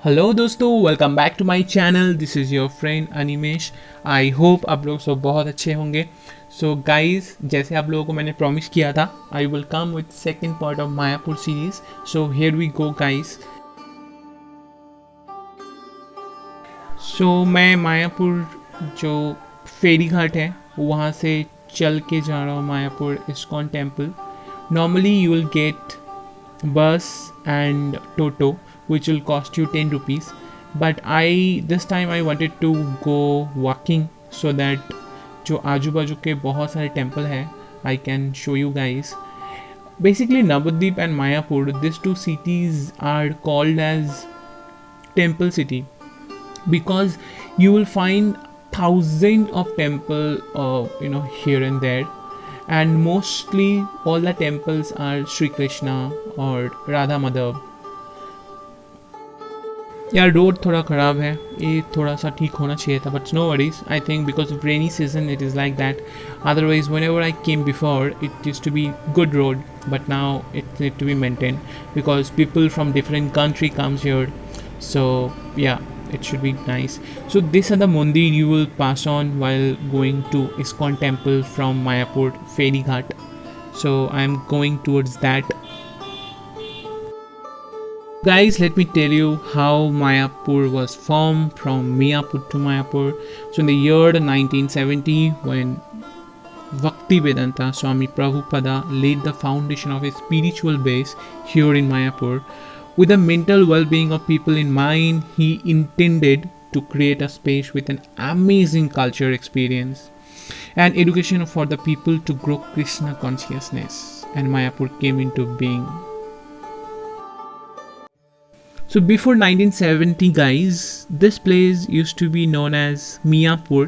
Hello दोस्तों, welcome back to my channel. This is your friend Animesh. I hope आप लोग सब बहुत अच्छे होंगे। सो गाइस, जैसे आप लोगों को मैंने प्रॉमिस किया था, I will come with second part of Mayapur series. So here we go guys. So मैं मायापुर जो फेरी घाट है वहाँ से चल के जा रहा हूँ Mayapur ISKCON temple. Normally you will get bus and toto which will cost you 10 rupees, but this time I wanted to go walking so that जो आजू बाजू के बहुत सारे टेम्पल हैं I can show you guys. Basically Navadvip and Mayapur, these two cities are called as temple city because you will find thousands of temple here and there, and mostly all the temples are Sri Krishna or Radha Madhav. यार road थोड़ा ख़राब है, ये थोड़ा सा ठीक होना चाहिए था, but no worries. I think because of rainy season it is like that. Otherwise when I came before it use to be good road, but now it need to be maintain because people from different country comes here. So yeah, it should be nice. So these are the mandir you will pass on while going to ISKCON temple from Mayapur Ferry Ghat. So I am going towards that. Guys, let me tell you how Mayapur was formed from Miyapur to Mayapur. So in the year 1970, when Bhaktivedanta Swami Prabhupada laid the foundation of a spiritual base here in Mayapur, with the mental well-being of people in mind, he intended to create a space with an amazing culture experience and education for the people to grow Krishna consciousness, and Mayapur came into being. So before 1970 guys, this place used to be known as Miyapur.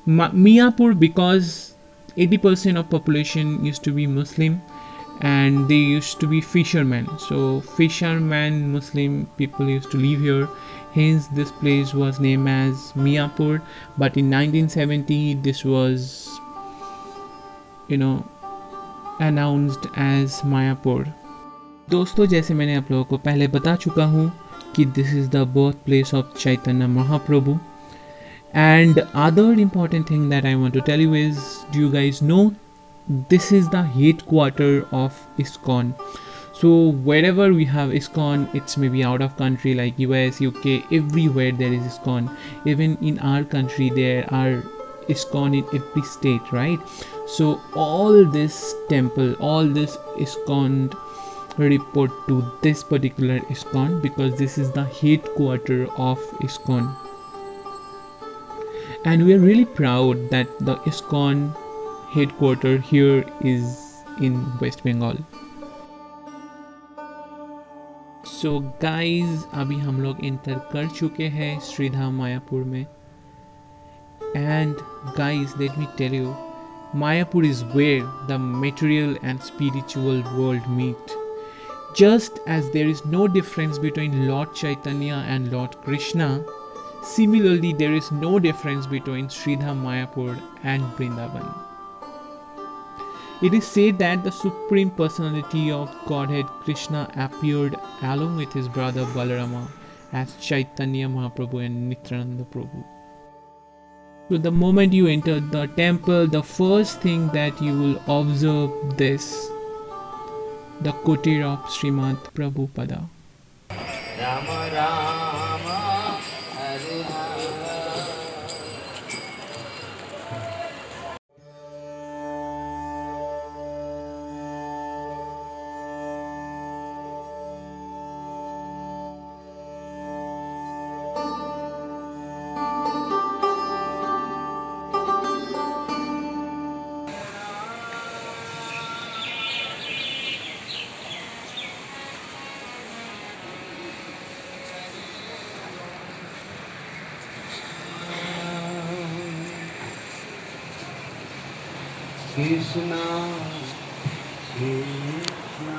Miyapur because 80% of population used to be Muslim and they used to be fishermen. So fishermen Muslim people used to live here, hence this place was named as Miyapur. But in 1970 this was announced as Mayapur. दोस्तों, जैसे मैंने आप लोगों को पहले बता चुका हूँ कि this is the birth place of Chaitanya Mahaprabhu. And other important thing that I want to tell you is, do you guys know this is the headquarter of ISKCON? So wherever we have ISKCON, it's maybe out of country like US, UK, everywhere there is ISKCON. Even in our country there are ISKCON in every state, right? So all this temple, all this ISKCON report to this particular ISKCON because this is the headquarter of ISKCON. And we are really proud that the ISKCON headquarter here is in West Bengal. So guys, अभी हम लोग inter कर चुके हैं श्रीधाम मायापुर में. And guys, let me tell you, Mayapur is where the material and spiritual world meet. Just as there is no difference between Lord Chaitanya and Lord Krishna, similarly there is no difference between Sridham Mayapur and Vrindavan. It is said that the Supreme Personality of Godhead Krishna appeared along with his brother Balarama as Chaitanya Mahaprabhu and Nityananda Prabhu. So the moment you enter the temple, the first thing that you will observe this, the kutir of Srimad Prabhupada. Rama Rama Hare Hare. Krishna, Krishna.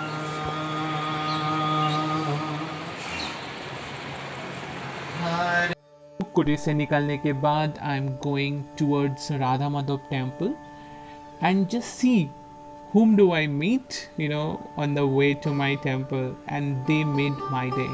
कुटीर से निकलने के बाद I am going towards Radha Madhav temple and just see whom do I meet, on the way to my temple, and they made my day.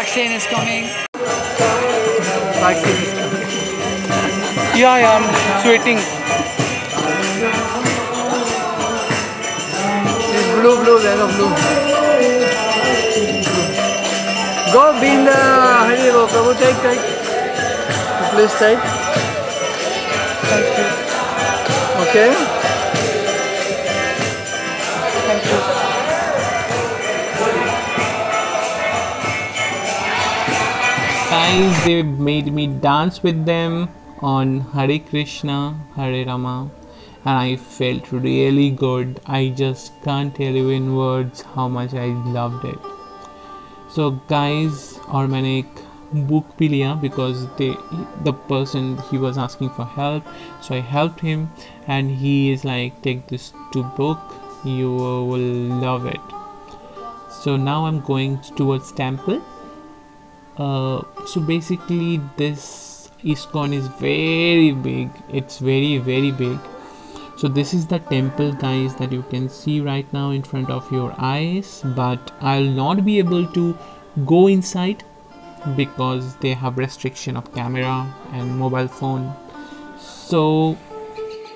Vaccine is coming. Vaccine is coming. Yeah, I'm sweating. It's blue, yellow, blue. Go, Binda. Hurry, go, Prabhu, take. Please take. Thank you. Okay. Thank you. Guys, they made me dance with them on Hare Krishna, Hare Rama, and I felt really good. I just can't tell you in words how much I loved it. So guys, और मैंने एक book भी लिया because the person he was asking for help, so I helped him and he is like, take this to book, you will love it. So now I'm going towards temple. So basically this ISKCON is very big. It's very big. So this is the temple, guys, that you can see right now in front of your eyes, but I'll not be able to go inside because they have restriction of camera and mobile phone. So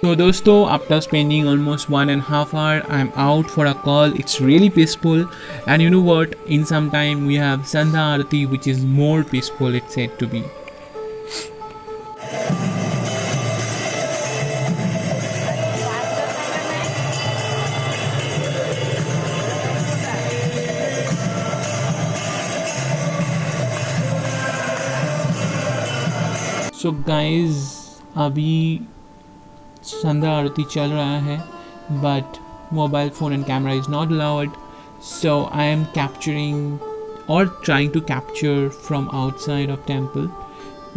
दोस्तों, after spending almost 1.5 hours, I'm out for a call. It's really peaceful, and you know what? In some time we have Sandhya Aarati, which is more peaceful, it's said to be. So guys, अभी संध्या आरती चल रहा है, but mobile phone and camera is not allowed, so I am capturing or trying to capture from outside of temple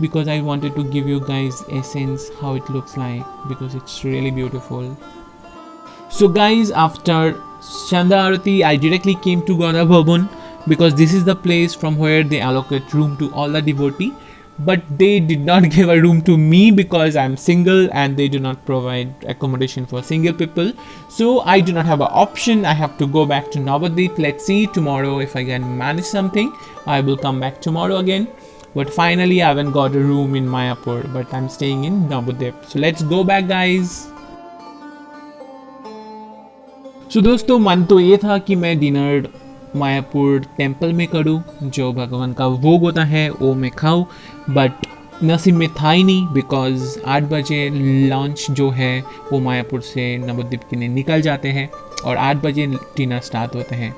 because I wanted to give you guys essence how it looks like, because it's really beautiful. So guys, after Sandhya Aarati I directly came to Gaura Bhavan because this is the place from where they allocate room to all the devotee. But they did not give a room to me because I'm single and they do not provide accommodation for single people. So I do not have an option. I have to go back to Navadvip. Let's see tomorrow if I can manage something. I will come back tomorrow again. But finally I haven't got a room in Mayapur, but I'm staying in Navadvip. So let's go back, guys. So दोस्तों, मन तो ये था कि मैं dinner Mayapur temple में करूँ, जो भगवान का भोग होता है वो मैं खाऊँ, बट नसीब में था ही नहीं बिकॉज 8 बजे लंच जो है वो मायापुर से नवद्वीप के लिए निकल जाते हैं और 8 बजे डिनर स्टार्ट होते हैं.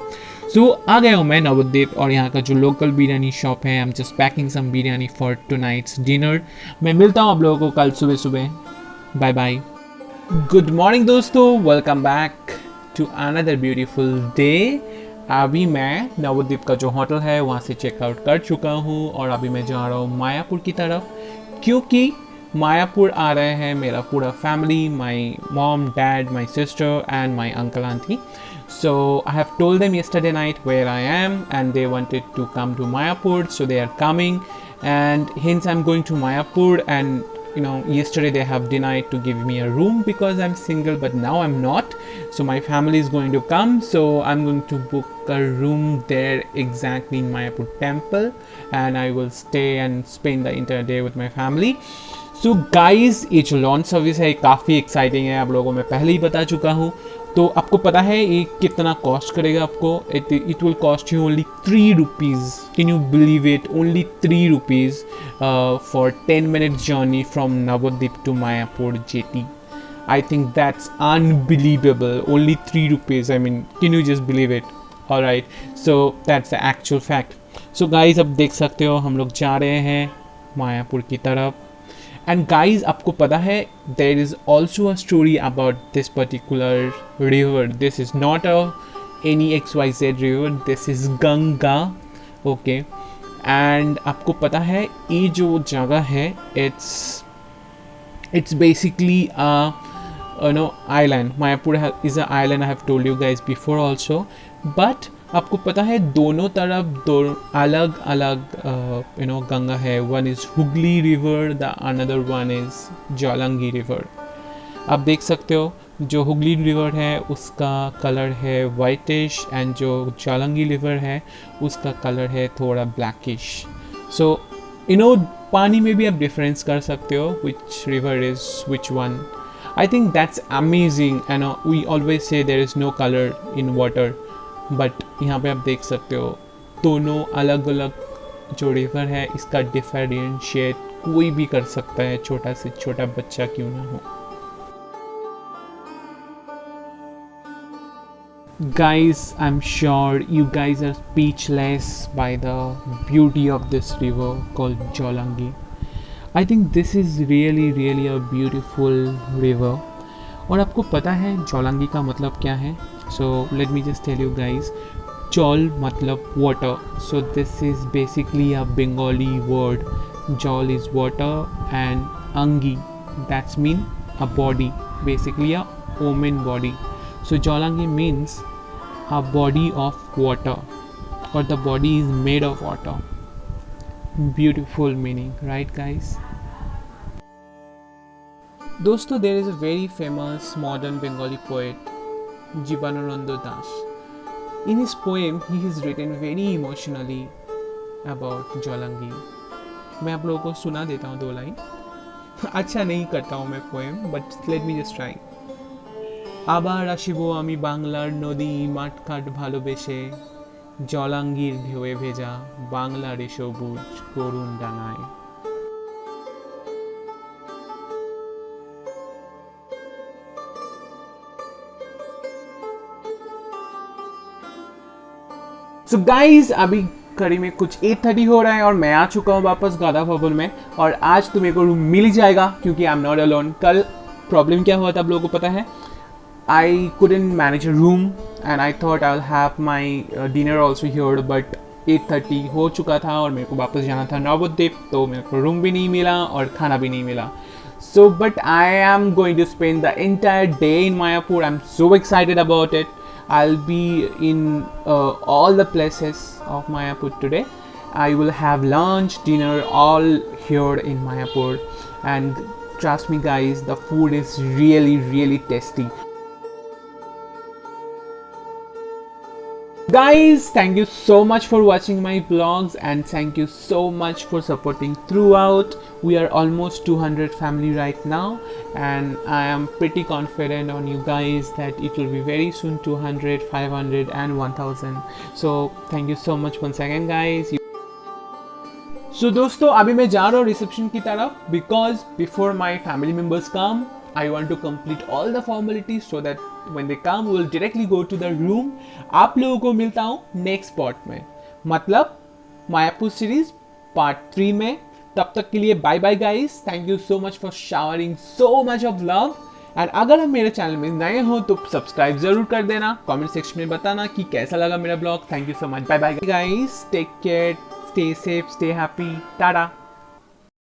सो आ गया हूँ मैं नवद्वीप और यहाँ का जो लोकल बिरयानी शॉप है, I am just packing some biryani for tonight's dinner. मैं मिलता हूँ आप लोगों को कल सुबह सुबह. Bye bye. गुड मॉर्निंग दोस्तों, welcome back to another beautiful day. अभी मैं नवद्वीप का जो होटल है वहाँ से चेकआउट कर चुका हूँ और अभी मैं जा रहा हूँ मायापुर की तरफ, क्योंकि मायापुर आ रहे हैं मेरा पूरा family, my mom, dad, my sister and my uncle aunty. So I have told them yesterday night where I am and they wanted to come to Mayapur, so they are coming and hence I'm going to Mayapur. And you know, yesterday they have denied to give me a room because I'm single, but now I'm not, so my family is going to come, so I'm going to book a room there exactly in Mayapur temple and I will stay and spend the entire day with my family. So guys, ये जो launch service है काफ़ी exciting है, आप लोगों में पहले ही बता चुका हूँ. तो आपको पता है ये कितना कॉस्ट करेगा आपको? It will cost you only 3 rupees. Can you believe it? Only 3 rupees for 10 minutes journey from Nabadwip to Mayapur jetty. I think that's unbelievable. Only 3 rupees. I mean, can you just believe it? Alright, so that's the actual fact. So guys, अब देख सकते हो हम लोग जा रहे हैं मायापुर की तरफ. And guys, आपको पता है there is also a story about this particular river. This is not any XYZ river. This is Ganga. Okay. And आपको पता है ये जो जगह है it's basically a island. Mayapur is an island. I have told you guys before also. But आपको पता है दोनों तरफ दो अलग अलग गंगा है. One is Hooghly river, the another one is Jalangi river. आप देख सकते हो जो हुगली रिवर है उसका कलर है वाइटिश एंड जो जोलांगी रिवर है उसका कलर है थोड़ा ब्लैकिश. सो पानी में भी आप डिफरेंस कर सकते हो which river is which one. I think that's amazing and we always say there is no color in water, but यहाँ पे आप देख सकते हो दोनों अलग अलग जो रिवर है इसका डिफरेंशिएट कोई भी कर सकता है, छोटा से छोटा बच्चा क्यों ना हो. Guys, I'm sure you guys are speechless by the beauty of this river called Jolangi. I think this is really a beautiful river. और आपको पता है जोलांगी का मतलब क्या है? So let me just tell you guys. Jol मतलब water. So this is basically a Bengali word. Jol is water and angi, that's mean a body, basically a woman body. So Jolangi means a body of water, or the body is made of water. Beautiful meaning, right guys? दोस्तों, there is a very famous modern Bengali poet Jibanananda Das. In his poem he has written very emotionally about Jolangi. मैं आप लोगों को सुना देता हूँ 2 line. अच्छा नहीं करता हूँ मैं poem, but let me just try. আবার আসিব আমি বাংলার নদী মাঠঘাট ভালোবেসে, জলাঙ্গির ঢেউয়ে ভেজা বাংলার সবুজ করুণ ডাঙায়. So guys, अभी घड़ी में कुछ 8:30 हो रहा है और मैं आ चुका हूँ वापस गादा भवन में. और आज तो मेरे को रूम मिल ही जाएगा क्योंकि आई एम नॉट अलोन. कल प्रॉब्लम क्या हुआ था आप लोगों को पता है? I couldn't manage a room and I thought I'll have my dinner also here, but 8:30 हो चुका था और मेरे को वापस जाना था नवद्वीप, तो मेरे को रूम भी नहीं मिला और खाना भी नहीं मिला. So but I am going to spend the entire day in Mayapur. I'm so excited about it. I'll be in all the places of Mayapur today. I will have lunch, dinner all here in Mayapur, and trust me guys, the food is really tasty. Guys, thank you so much for watching my vlogs and thank you so much for supporting throughout. We are almost 200 family right now and I am pretty confident on you guys that it will be very soon 200, 500 and 1000. So thank you so much once again guys. So दोस्तों, अभी मैं जा रहा हूँ reception की तरफ because before my family members come, I want to complete all the formalities so that when they come we will directly go to the room. आप लोगों को मिलता हूँ नेक्स्ट पार्ट में, मतलब मायापुर सीरीज पार्ट 3 में. तब तक के लिए bye bye guys. Thank you so much for showering so much of love. And अगर आप मेरे चैनल में नए हो तो सब्सक्राइब जरूर कर देना. कमेंट सेक्शन में बताना कि कैसा लगा मेरा blog. Thank you so much. Bye bye guys. Take care, stay safe, stay happy. Tata.